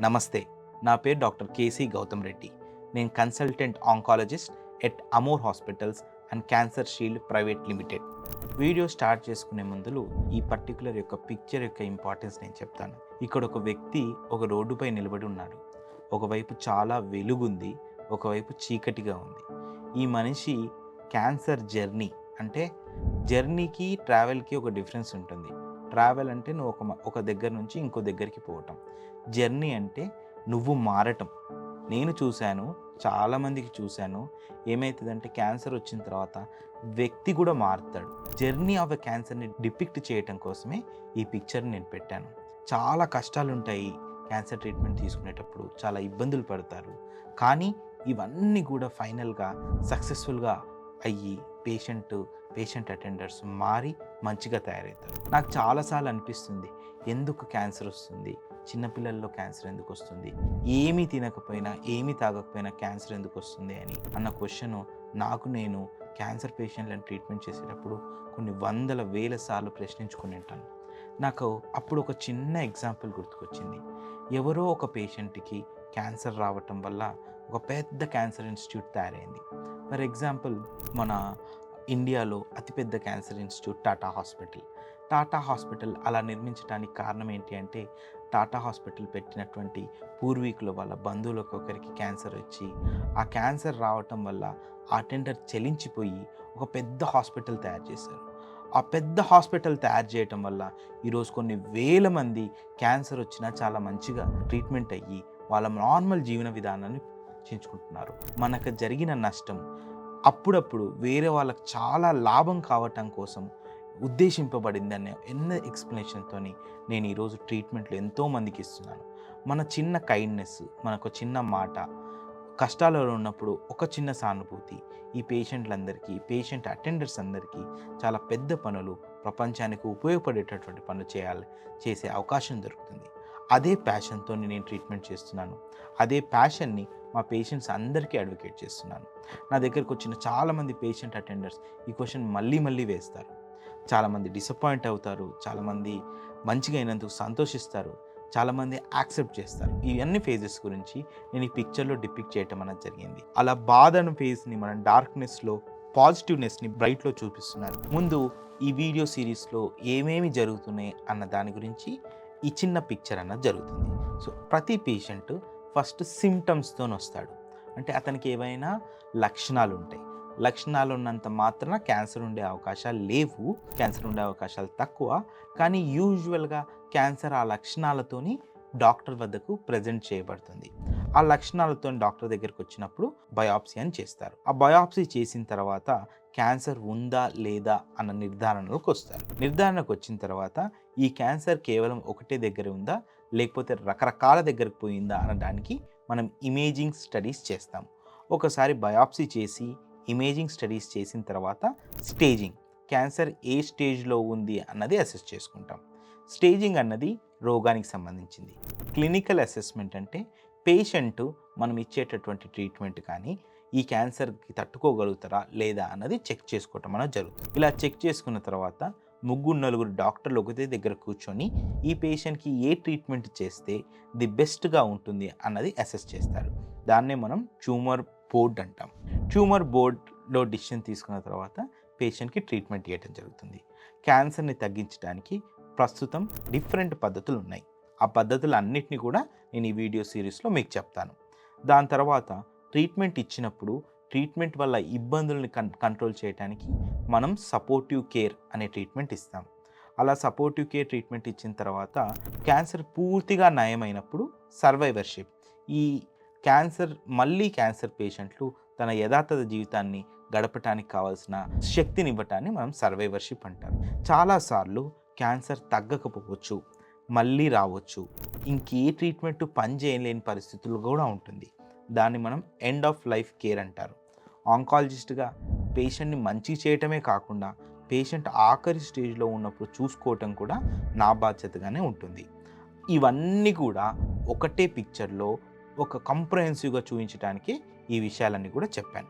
నమస్తే, నా పేరు డాక్టర్ కేసీ గౌతమ్ రెడ్డి. నేను consultant oncologist at Amor hospitals and cancer shield private limited. Video start చేసుకునే ముందు ఈ పర్టికులర్ పిక్చర్ యొక్క ఇంపార్టెన్స్ నేను చెప్తాను. ఇక్కడ ఒక వ్యక్తి ఒక రోడ్డుపై నిలబడి ఉన్నాడు. ఒకవైపు చాలా వెలుగుంది, ఒకవైపు చీకటిగా ఉంది. ఈ మనిషి క్యాన్సర్ జర్నీ అంటే జర్నీకి ట్రావెల్కి ఒక డిఫరెన్స్ ఉంటుంది. ట్రావెల్ అంటే నువ్వు ఒక దగ్గర నుంచి ఇంకో దగ్గరికి పోవటం. జర్నీ అంటే నువ్వు మారటం. నేను చూశాను, చాలామందికి చూశాను. ఏమవుతుందంటే క్యాన్సర్ వచ్చిన తర్వాత వ్యక్తి కూడా మారుతాడు. జర్నీ ఆఫ్ ఎ క్యాన్సర్ని డిపిక్ట్ చేయటం కోసమే ఈ పిక్చర్ని నేను పెట్టాను. చాలా కష్టాలు ఉంటాయి క్యాన్సర్ ట్రీట్మెంట్ తీసుకునేటప్పుడు, చాలా ఇబ్బందులు పడతారు. కానీ ఇవన్నీ కూడా ఫైనల్గా సక్సెస్ఫుల్గా అయ్యి పేషెంట్ అటెండర్స్ మారి మంచిగా తయారవుతారు. నాకు చాలాసార్లు అనిపిస్తుంది, ఎందుకు క్యాన్సర్ వస్తుంది, చిన్నపిల్లల్లో క్యాన్సర్ ఎందుకు వస్తుంది, ఏమీ తినకపోయినా ఏమీ తాగకపోయినా క్యాన్సర్ ఎందుకు వస్తుంది అన్న క్వశ్చన్ నేను క్యాన్సర్ పేషెంట్లను ట్రీట్మెంట్ చేసేటప్పుడు కొన్ని వందల వేల సార్లు ప్రశ్నించుకుని ఉంటాను. నాకు అప్పుడు ఒక చిన్న ఎగ్జాంపుల్ గుర్తుకొచ్చింది. ఎవరో ఒక పేషెంట్కి క్యాన్సర్ రావటం వల్ల ఒక పెద్ద క్యాన్సర్ ఇన్స్టిట్యూట్ తయారైంది. ఫర్ ఎగ్జాంపుల్, మన ఇండియాలో అతిపెద్ద క్యాన్సర్ ఇన్స్టిట్యూట్ టాటా హాస్పిటల్ అలా నిర్మించడానికి కారణం ఏంటి అంటే, టాటా హాస్పిటల్ పెట్టినటువంటి పూర్వీకుల వాళ్ళ బంధువులకు ఒకరికి క్యాన్సర్ వచ్చి, ఆ క్యాన్సర్ రావటం వల్ల ఆ టెండర్ చెలించిపోయి ఒక పెద్ద హాస్పిటల్ తయారు చేశారు. ఆ పెద్ద హాస్పిటల్ తయారు చేయటం వల్ల ఈరోజు కొన్ని వేల మంది క్యాన్సర్ వచ్చినా చాలా మంచిగా ట్రీట్మెంట్ అయ్యి వాళ్ళ నార్మల్ జీవన విధానాన్ని చించుకుంటున్నారు. మనకు జరిగిన నష్టం అప్పుడప్పుడు వేరే వాళ్ళకి చాలా లాభం కావటం కోసం ఉద్దేశింపబడిందనే ఎక్స్ప్లెనేషన్తో నేను ఈరోజు ట్రీట్మెంట్లు ఎంతోమందికి ఇస్తున్నాను. మన చిన్న కైండ్నెస్, మనకు చిన్న మాట, కష్టాలలో ఉన్నప్పుడు ఒక చిన్న సానుభూతి ఈ పేషెంట్ అటెండర్స్ అందరికీ చాలా పెద్ద పనులు, ప్రపంచానికి ఉపయోగపడేటటువంటి పనులు చేసే అవకాశం దొరుకుతుంది. అదే ప్యాషన్తో నేను ట్రీట్మెంట్ చేస్తున్నాను. అదే ప్యాషన్ని మా పేషెంట్స్ అందరికీ అడ్వకేట్ చేస్తున్నాను. నా దగ్గరకు వచ్చిన చాలామంది పేషెంట్ అటెండర్స్ ఈ క్వశ్చన్ మళ్ళీ వేస్తారు. చాలామంది డిసప్పాయింట్ అవుతారు, చాలామంది మంచిగా అయినందుకు సంతోషిస్తారు, చాలామంది యాక్సెప్ట్ చేస్తారు. ఈ అన్ని ఫేజెస్ గురించి నేను ఈ పిక్చర్లో డిపిక్ట్ చేయటం అనేది జరిగింది. అలా బాధను ఫేజ్ని మనం డార్క్నెస్లో పాజిటివ్నెస్ని బ్రైట్లో చూపిస్తున్నారు. ముందు ఈ వీడియో సిరీస్లో ఏమేమి జరుగుతున్నాయి అన్న దాని గురించి ఈ చిన్న పిక్చర్ అన్నది జరుగుతుంది. సో ప్రతి పేషెంట్ ఫస్ట్ సిమ్టమ్స్తో వస్తాడు. అంటే అతనికి ఏవైనా లక్షణాలు ఉంటాయి. లక్షణాలు ఉన్నంత మాత్రాన క్యాన్సర్ ఉండే అవకాశాలు లేవు, క్యాన్సర్ ఉండే అవకాశాలు తక్కువ. కానీ యూజువల్గా క్యాన్సర్ ఆ లక్షణాలతోని డాక్టర్ వద్దకు ప్రజెంట్ చేయబడుతుంది. ఆ లక్షణాలతో డాక్టర్ దగ్గరికి వచ్చినప్పుడు బయాప్సీ అని చేస్తారు. ఆ బయాప్సీ చేసిన తర్వాత క్యాన్సర్ ఉందా లేదా అన్న నిర్ధారణకు వస్తారు. నిర్ధారణకు వచ్చిన తర్వాత ఈ క్యాన్సర్ కేవలం ఒకటే దగ్గర ఉందా లేకపోతే రకరకాల దగ్గరకు పోయిందా అనడానికి మనం ఇమేజింగ్ స్టడీస్ చేస్తాం. ఒకసారి బయాప్సీ చేసి ఇమేజింగ్ స్టడీస్ చేసిన తర్వాత స్టేజింగ్, క్యాన్సర్ ఏ స్టేజ్లో ఉంది అన్నది అసెస్ చేసుకుంటాం. స్టేజింగ్ అన్నది రోగానికి సంబంధించింది. క్లినికల్ అసెస్మెంట్ అంటే పేషెంట్ మనం ఇచ్చేటటువంటి ట్రీట్మెంట్ కానీ ఈ క్యాన్సర్కి తట్టుకోగలుగుతారా లేదా అన్నది చెక్ చేసుకోవటం అనేది జరుగుతుంది. ఇలా చెక్ చేసుకున్న తర్వాత 3-4 డాక్టర్లు ఒకటే దగ్గర కూర్చొని ఈ పేషెంట్కి ఏ ట్రీట్మెంట్ చేస్తే ది బెస్ట్గా ఉంటుంది అన్నది అసెస్ చేస్తారు. దాన్నే మనం ట్యూమర్ బోర్డ్ అంటాం. ట్యూమర్ బోర్డ్లో డిసిషన్ తీసుకున్న తర్వాత పేషెంట్కి ట్రీట్మెంట్ ఇవ్వడం జరుగుతుంది. క్యాన్సర్ని తగ్గించడానికి ప్రస్తుతం డిఫరెంట్ పద్ధతులు ఉన్నాయి. ఆ పద్ధతులు అన్నిటినీ కూడా నేను ఈ వీడియో సిరీస్లో మీకు చెప్తాను. దాని తర్వాత ట్రీట్మెంట్ ఇచ్చినప్పుడు ట్రీట్మెంట్ వల్ల ఇబ్బందుల్ని కంట్రోల్ చేయడానికి మనం సపోర్టివ్ కేర్ అనే ట్రీట్మెంట్ ఇస్తాం. అలా సపోర్టివ్ కేర్ ట్రీట్మెంట్ ఇచ్చిన తర్వాత క్యాన్సర్ పూర్తిగా నయమైనప్పుడు సర్వైవర్షిప్, ఈ క్యాన్సర్ పేషెంట్లు తన యథాతథ జీవితాన్ని గడపటానికి కావాల్సిన శక్తిని ఇవ్వటాన్ని మనం సర్వైవర్షిప్ అంటారు. చాలాసార్లు క్యాన్సర్ తగ్గకపోవచ్చు, మళ్ళీ రావచ్చు, ఇంకే ట్రీట్మెంట్ పని చేయలేని పరిస్థితులు కూడా ఉంటుంది. దాన్ని మనం ఎండ్ ఆఫ్ లైఫ్ కేర్ అంటారు. ఆంకాలజిస్ట్గా పేషెంట్ని మంచి చేయటమే కాకుండా పేషెంట్ ఆఖరి స్టేజ్లో ఉన్నప్పుడు చూసుకోవటం కూడా నా బాధ్యతగానే ఉంటుంది. ఇవన్నీ కూడా ఒకటే పిక్చర్లో ఒక కంప్రహెన్సివ్గా చూపించడానికి ఈ విషయాలన్నీ కూడా చెప్పాను.